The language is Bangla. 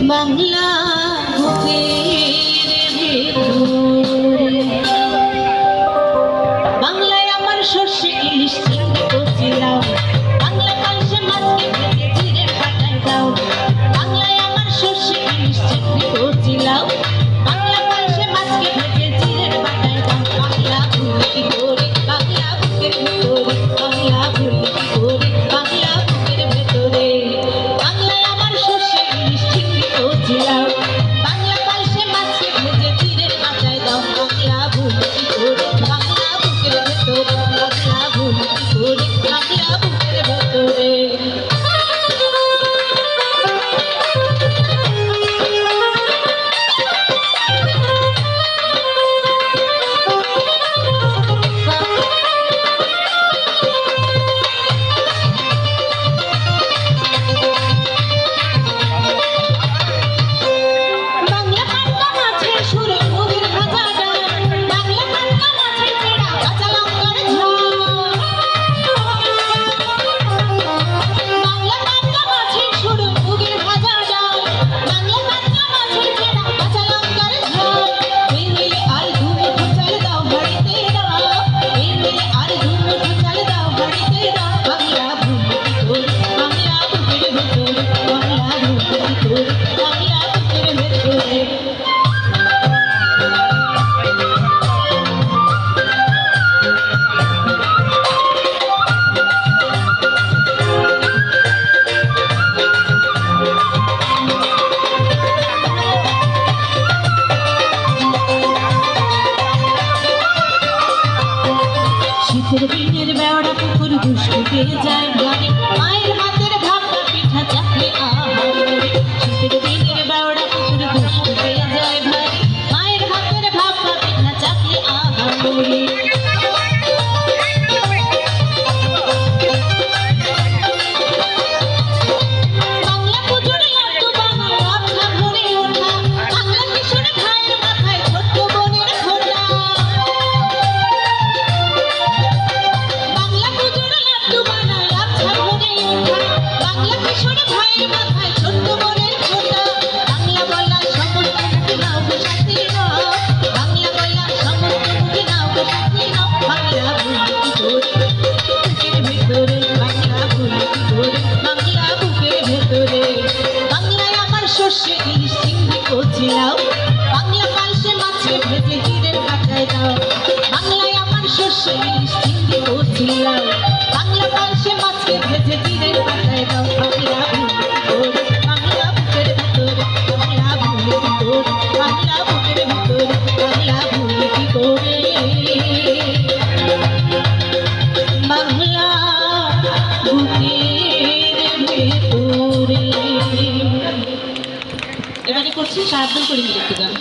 বাংলা বুকের ভেতরে বাংলায় আমার সর্ষে ইলিশ চিংড়ি কচি লাউ বাংলা কালসে মাছকে ভেজে জিরে পাতায় দাও বাংলায় আমার সর্ষে ইলিশ চিংড়ি কচি লাউ বাংলা কালসে মাছকে ভেজে জিরে পাতায় দাও বাংলা ভুল কি করে বাংলা বুকের ভেতরে বাংলা ভুল কি করে বাংলা বুকের ভেতরে বাংলায় আমার সর্ষে ইলিশ চিংড়ি কচি লাউ বাংলা কালসে মাছকে ভেজে জিরে পাতায় দাও বাংলা ভুল কি করে বাংলা বুকের ভেতরে বাংলা ভুল কি করে বাংলা বুকের ভেতরে শীতের দিনের বেড়া পুকুর দুষ্টু পেয়ে যায় ঘরে মায়ের হাতের ভাপা পিঠা চাকরি আহারে শীতের দিনের বেড়া পুকুর দুষ্টু পেয়ে যায় ঘরে মায়ের হাতের ভাপা পিঠা চাকরি আহারে সর্ষে ইলিশ চিংড়ি কচি লাউ বাংলা কালসে মাছে ভেজে জিরে পাতায় দাও বাংলায় আমার সর্ষে ইলিশ চিংড়ি কচি লাউ বাংলা কালসে মাছে ভেজে জিরে পাতায় দাও বাংলা ভুল কি করে বাংলা বুকের ভেতরে বাংলা ভুল কি করে বাংলা বুকের ভেতরে বাংলা ভুল কি করে বাংলা বুকের ভেতরে এবারে করছি সাহায্য করি লিখতে গান।